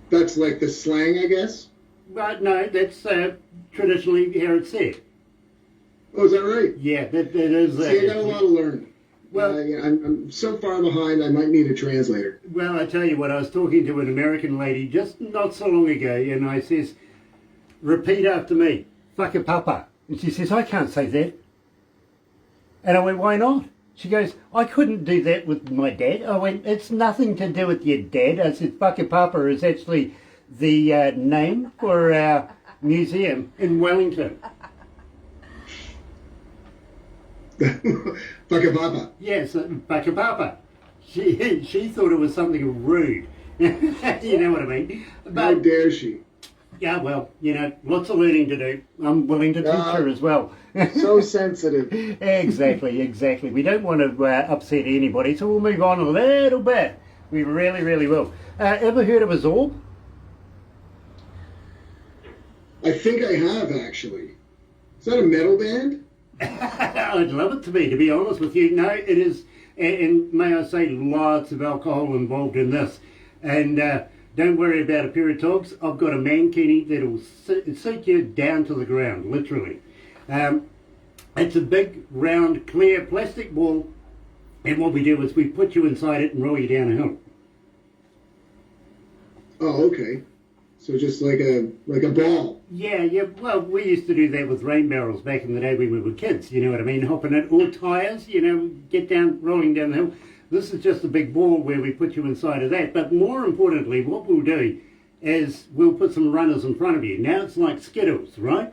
That's like the slang, I guess? But no, that's traditionally how it's said. Oh, is that right? Yeah, that is. See, I got a lot to learn. Well, yeah, I'm so far behind, I might need a translator. Well, I tell you what, I was talking to an American lady just not so long ago, and I says, repeat after me, whakapapa. And she says, I can't say that. And I went, why not? She goes, I couldn't do that with my dad. I went, it's nothing to do with your dad. I said, whakapapa is actually the name for our museum in Wellington. Whakapapa. Yes, whakapapa. She thought it was something rude. You know what I mean? But, how dare she? Yeah, well, you know, lots of learning to do. I'm willing to teach her as well. So sensitive. Exactly. We don't want to upset anybody, so we'll move on a little bit. We really will. Ever heard of a Zorb? I think I have, actually. Is that a metal band? I'd love it to be honest with you. No, it is, and may I say, lots of alcohol involved in this. And don't worry about a pair of togs. I've got a mankini that'll suit you down to the ground, literally. It's a big, round, clear plastic ball, and what we do is we put you inside it and roll you down a hill. Oh, okay. So just like a ball. Yeah. Well, we used to do that with rain barrels back in the day when we were kids. You know what I mean? Hopping it, or tyres. You know, get down, rolling down the hill. This is just a big ball where we put you inside of that. But more importantly, what we'll do is we'll put some runners in front of you. Now it's like Skittles, right?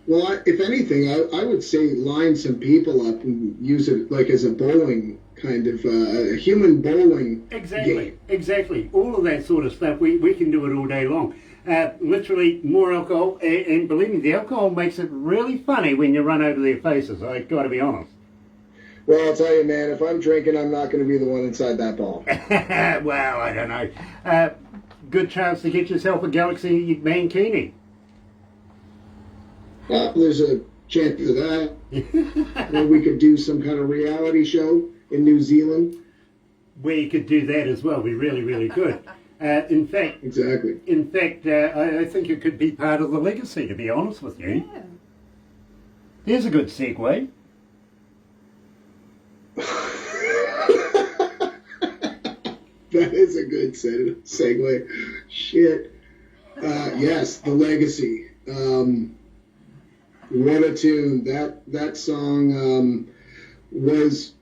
Well, if anything, I would say line some people up and use it like as a bowling kind of a human bowling game. Exactly. All of that sort of stuff, we can do it all day long. Literally more alcohol, and believe me, the alcohol makes it really funny when you run over their faces. I got to be honest. Well, I'll tell you, man, if I'm drinking, I'm not going to be the one inside that ball. Well, I don't know. Good chance to get yourself a Galaxy Mankini. Well, there's a chance of that. Or we could do some kind of reality show in New Zealand. We could do that as well. We really, really could. In fact, Exactly. I think it could be part of the legacy, to be honest with you. Yeah. There's a good segue. That is a good segue. Shit. Yes, the legacy. What a tune. That song was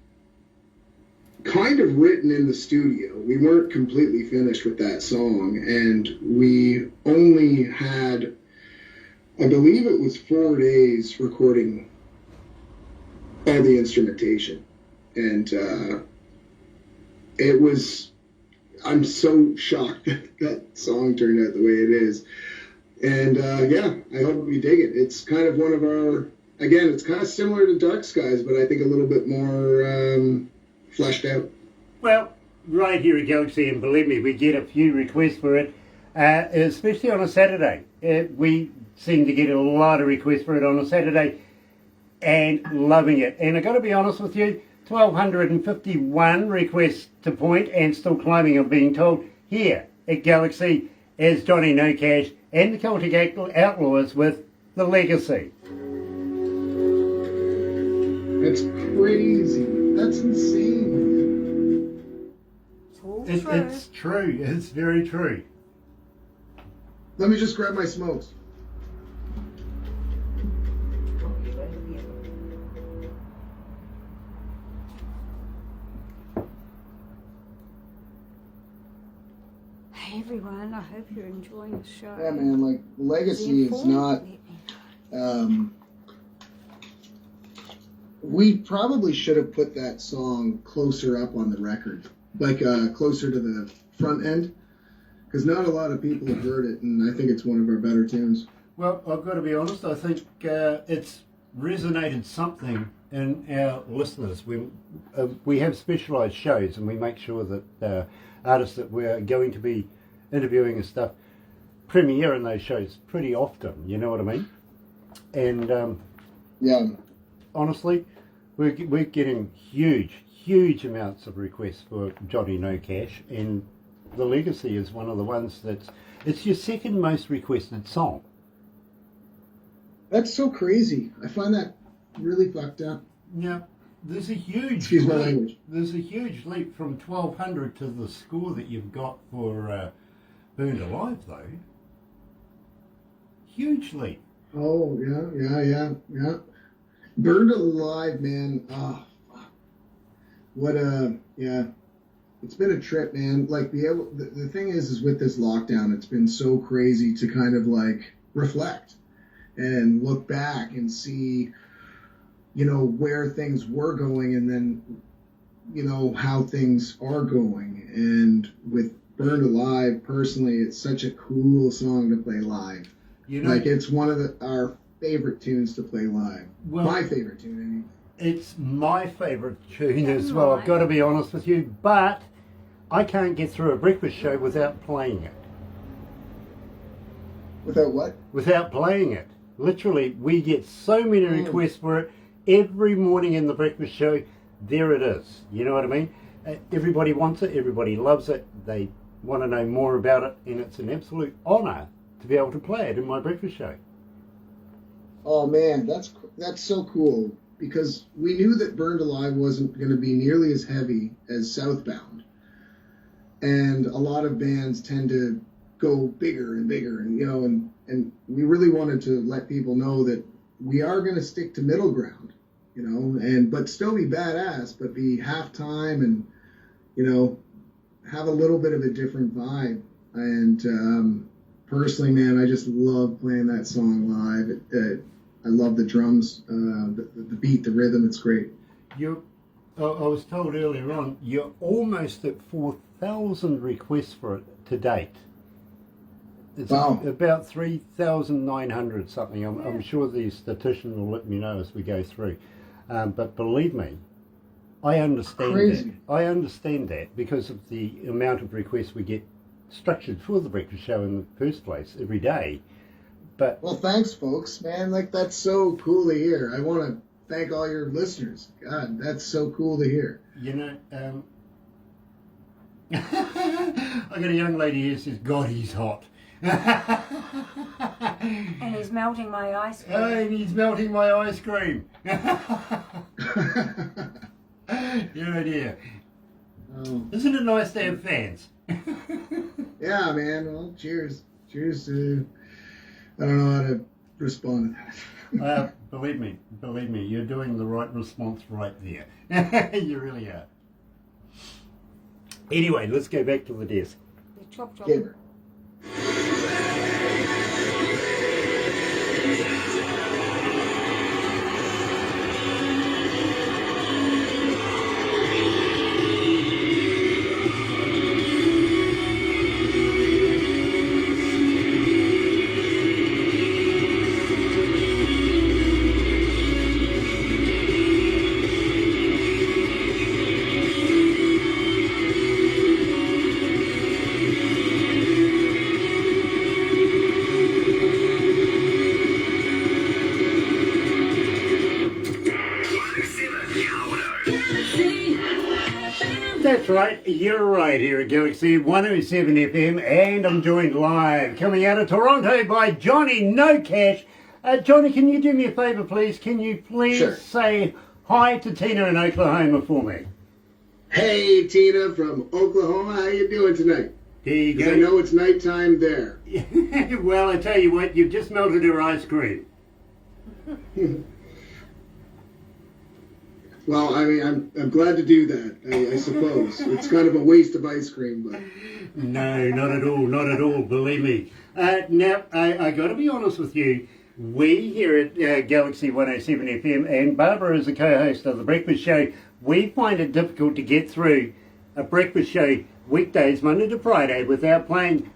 kind of written in the studio. We weren't completely finished with that song, and we only had, I believe it was 4 days recording all the instrumentation. And it was, I'm so shocked that that song turned out the way it is. And yeah, I hope you dig it. It's kind of one of our, again, it's kind of similar to Dark Skies, but I think a little bit more fleshed out. Well, right here at Galaxy, and believe me, we get a few requests for it, especially on a Saturday. We seem to get a lot of requests for it on a Saturday, and loving it. And I got to be honest with you, 1,251 requests to point, and still climbing, I'm being told, here at Galaxy as Johnny Nocash and the Celtic Outlaws with The Legacy. That's crazy. That's insane. It's all It's true. true. It's very true. Let me just grab my smokes. Hey everyone, I hope you're enjoying the show. Yeah, man, like, Legacy is not... We probably should have put that song closer up on the record, like closer to the front end, because not a lot of people have heard it, and I think it's one of our better tunes. Well, I've got to be honest, I think it's resonated something in our listeners. We have specialised shows, and we make sure that artists that we're going to be interviewing and stuff premiere in those shows pretty often, you know what I mean? And Yeah. honestly, we're getting huge amounts of requests for Johnny Nocash, and The Legacy is one of the ones it's your second most requested song. That's so crazy. I find that really fucked up. Yeah, there's a huge Excuse my leap. language. There's a huge leap from 1,200 to the score that you've got for Burned Alive, though. Huge leap. Oh, yeah. Burned Alive, man. Oh, fuck. What a, yeah. It's been a trip, man. Like, the thing is with this lockdown, it's been so crazy to kind of, like, reflect and look back and see, you know, where things were going and then, you know, how things are going. And with Burned Alive, personally, it's such a cool song to play live. You know, Like, it's one of our favorite tunes to play live. Well, My favorite tune, anyway. it's my favourite tune as well, I've got to be honest with you, but I can't get through a breakfast show without playing it. Without what? Without playing it. Literally, we get so many requests for it every morning in the breakfast show. There it is. You know what I mean? Everybody wants it. Everybody loves it. They want to know more about it, and it's an absolute honour to be able to play it in my breakfast show. Oh man, that's so cool, because we knew that Burned Alive wasn't going to be nearly as heavy as Southbound, and a lot of bands tend to go bigger and bigger, and you know, and we really wanted to let people know that we are going to stick to middle ground, you know, and but still be badass, but be halftime and, you know, have a little bit of a different vibe. And personally, man, I just love playing that song live. I love the drums, the beat, the rhythm. It's great. I was told earlier on, you're almost at 4,000 requests for it to date. It's Wow. about 3,900 something. I'm sure the statistician will let me know as we go through. But believe me, I understand Crazy. that. I understand that because of the amount of requests we get structured for the breakfast show in the first place every day. But Well, thanks, folks, man. Like, that's so cool to hear. I want to thank all your listeners. God, that's so cool to hear. you know, I got a young lady here who says, "God, he's hot." And he's melting my ice cream. And he's melting my ice cream. Yeah, dear. Oh. Isn't it nice to have fans? Yeah, man. Well, cheers. Cheers to... I don't know how to respond to that. Believe me, you're doing the right response right there. You really are. Anyway, let's go back to the desk. Chop, chop. Gamer. That's right, you're right here at Galaxy 107 FM, and I'm joined live, coming out of Toronto by Johnny Nocash. Johnny, can you do me a favour, please? Can you please Sure. say hi to Tina in Oklahoma for me? Hey, Tina from Oklahoma. How you doing tonight? There you 'Cause I go. know it's nighttime there. Well, I tell you what, you've just melted her ice cream. Well, I mean, I'm glad to do that, I suppose. It's kind of a waste of ice cream, but... No, not at all, not at all, believe me. Now, I got to be honest with you. We here at Galaxy 107 FM, and Barbara is the co-host of the breakfast show, we find it difficult to get through a breakfast show weekdays, Monday to Friday, without playing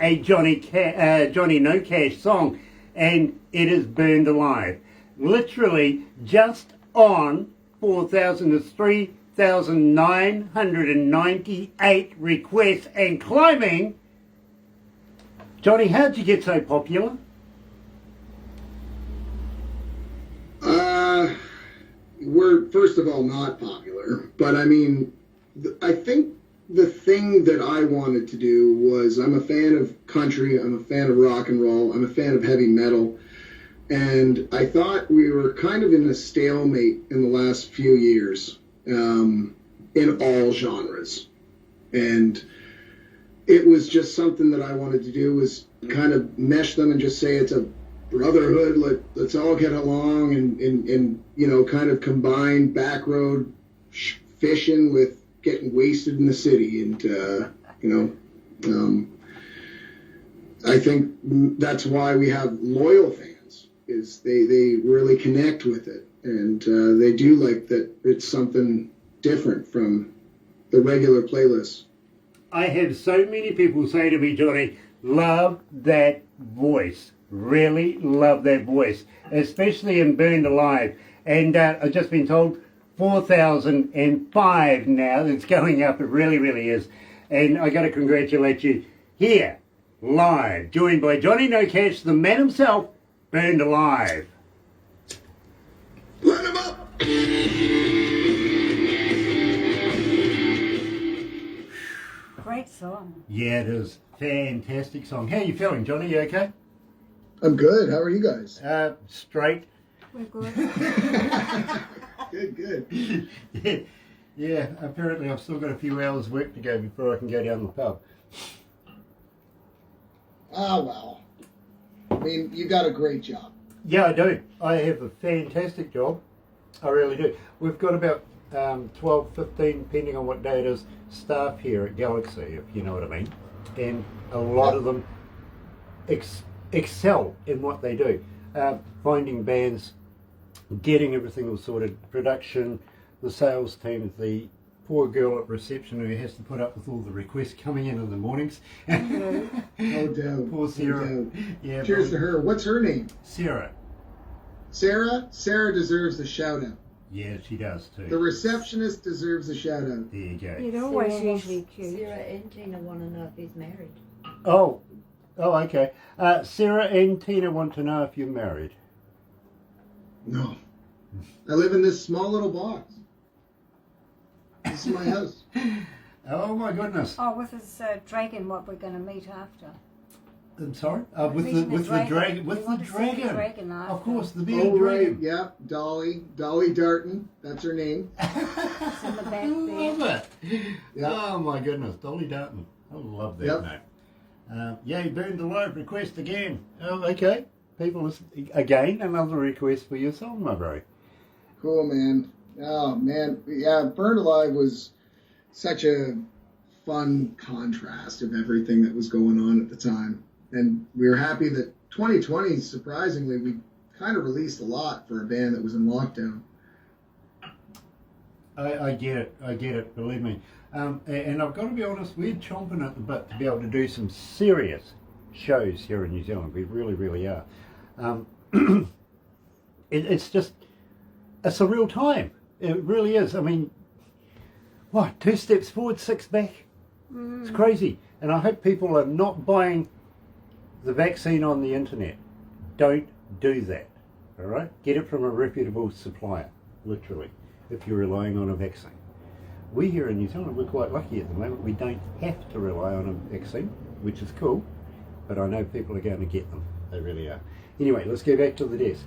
a Johnny Nocash song, and it is burned alive. Literally, just on 3,998 requests and climbing. Johnny, how'd you get so popular? We're, first of all, not popular. But, I mean, I think the thing that I wanted to do was, I'm a fan of country, I'm a fan of rock and roll, I'm a fan of heavy metal. And I thought we were kind of in a stalemate in the last few years, in all genres. And it was just something that I wanted to do, was kind of mesh them and just say it's a brotherhood, let's all get along, and you know, kind of combine back road fishing with getting wasted in the city. And, you know, I think that's why we have loyal fans, is they really connect with it, and they do like that it's something different from the regular playlists. I have so many people say to me, Johnny, love that voice. Really love that voice, especially in Burned Alive. And I've just been told 4,005 now. It's going up. It really, really is. And I got to congratulate you here, live, joined by Johnny Nocash, the man himself, Burned Alive. Let him up! Great song. Yeah, it is. Fantastic song. How are you feeling, Johnny? You okay? I'm good. How are you guys? Straight. We're good. Good. Yeah, apparently I've still got a few hours work to go before I can go down the pub. Ah, well. I mean, you got a great job. Yeah, I do. I have a fantastic job. I really do. We've got about 12, 15, depending on what day it is, staff here at Galaxy, if you know what I mean. And a lot of them excel in what they do. finding bands, getting everything all sorted, production, the sales team, the poor girl at reception who has to put up with all the requests coming in the mornings. No doubt. Poor Sarah. No doubt. Yeah, Cheers to her. What's her name? Sarah. Sarah? Sarah deserves a shout out. Yeah, she does too. The receptionist deserves a shout out. There you go. You'd always usually cute. Sarah and Tina want to know if he's married. Oh, okay. Sarah and Tina want to know if you're married. No. I live in this small little box. This is my house. Oh my goodness. Oh, with his dragon, what we're going to meet after. I'm sorry. With Meeting the dragon. We With the want to see the dragon. dragon after. Of course, the bearded Oh, right. dragon. Yeah. Dolly Darton. That's her name. It's in the back I there. love it. Yeah. Oh my goodness, Dolly Darton. I love that Yep. name. Yeah, burned alive request again. Oh, okay. People, again, another request for your song, my bro. Cool, man. Oh, man. Yeah, Burned Alive was such a fun contrast of everything that was going on at the time. And we were happy that 2020, surprisingly, we kind of released a lot for a band that was in lockdown. I get it, believe me. And I've got to be honest, we're chomping at the bit to be able to do some serious shows here in New Zealand. We really, really are. It's just a surreal time. It really is. I mean, what, 2 steps forward, 6 back? It's crazy. And I hope people are not buying the vaccine on the internet. Don't do that, all right? Get it from a reputable supplier, literally, if you're relying on a vaccine. We here in New Zealand, we're quite lucky at the moment. We don't have to rely on a vaccine, which is cool, but I know people are going to get them. They really are. Anyway, let's go back to the desk.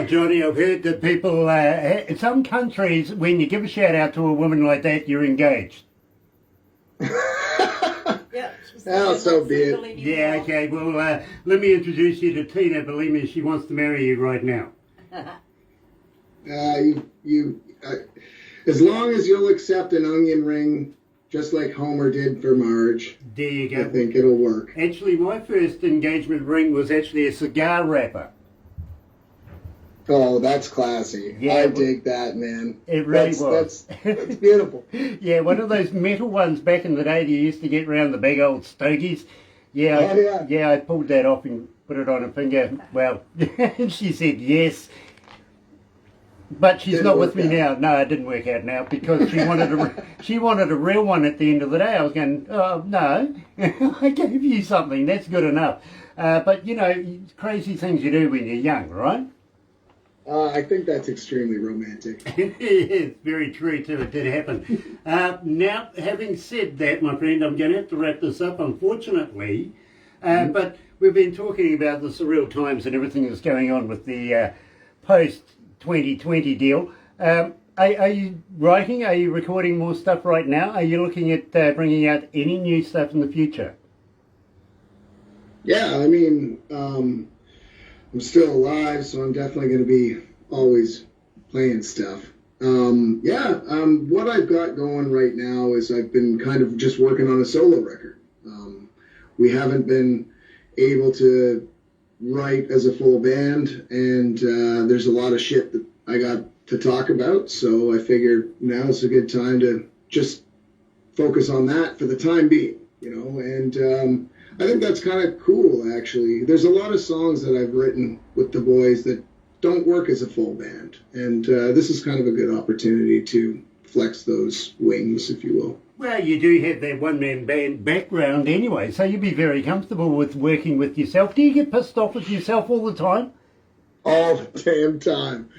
Johnny, I've heard that people, in some countries, when you give a shout out to a woman like that, you're engaged. Yeah. Oh, so be it. Yeah, okay, well, let me introduce you to Tina. Believe me, she wants to marry you right now. As long as you'll accept an onion ring, just like Homer did for Marge, There you go. I think it'll work. Actually, my first engagement ring was actually a cigar wrapper. Oh, that's classy. Yeah, I dig that, man. It really was. That's beautiful. Yeah, one of those metal ones back in the day that you used to get around the big old stogies. Yeah, Oh, yeah. I pulled that off and put it on her finger. Well, she said yes. But she's Didn't not with work me out. now. No, it didn't work out now because she wanted a real one at the end of the day. I was going, oh, no, I gave you something. That's good enough. But, you know, crazy things you do when you're young, right? I think that's extremely romantic. It's very true too, it did happen. Now, having said that, my friend, I'm going to have to wrap this up, unfortunately. But we've been talking about the surreal times and everything that's going on with the post-2020 deal. Are you writing? Are you recording more stuff right now? Are you looking at bringing out any new stuff in the future? Yeah, I mean, I'm still alive, so I'm definitely going to be always playing stuff. What I've got going right now is I've been kind of just working on a solo record. We haven't been able to write as a full band, and there's a lot of shit that I got to talk about, so I figured now's a good time to just focus on that for the time being, you know, and I think that's kind of cool, actually. There's a lot of songs that I've written with the boys that don't work as a full band, and this is kind of a good opportunity to flex those wings, if you will. Well, you do have that one-man band background anyway, so you'd be very comfortable with working with yourself. Do you get pissed off with yourself all the time? All the damn time.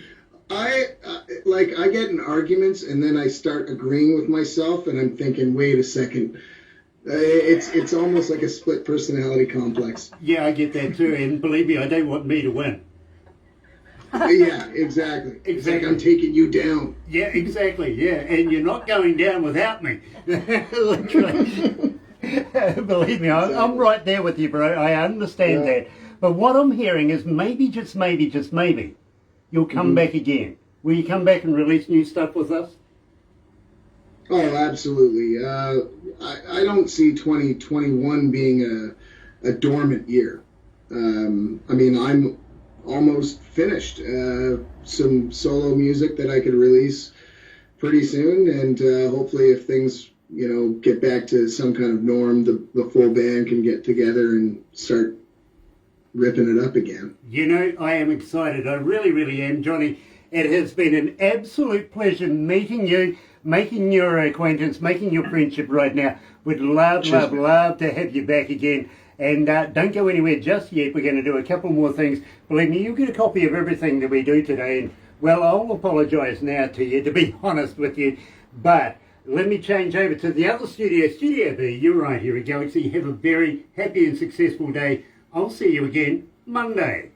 I get in arguments and then I start agreeing with myself and I'm thinking, wait a second. It's almost like a split personality complex. Yeah, I get that too, and believe me, I don't want me to win. Yeah, exactly. It's like I'm taking you down. Yeah, exactly, yeah, and you're not going down without me. Literally. Believe me, I'm right there with you, bro. I understand that. But what I'm hearing is maybe, just maybe, you'll come back again. Will you come back and release new stuff with us? Oh, absolutely. I don't see 2021 being a dormant year. I mean, I'm almost finished. Some solo music that I could release pretty soon, and hopefully if things, get back to some kind of norm, the full band can get together and start ripping it up again. I am excited. I really, really am, Johnny. It has been an absolute pleasure meeting you, making your acquaintance, making your friendship right now. Would love to have you back again. And don't go anywhere just yet. We're going to do a couple more things. Believe me, you'll get a copy of everything that we do today. And, well, I'll apologise now to you, to be honest with you. But let me change over to the other studio, Studio B. You're right here at Galaxy. Have a very happy and successful day. I'll see you again Monday.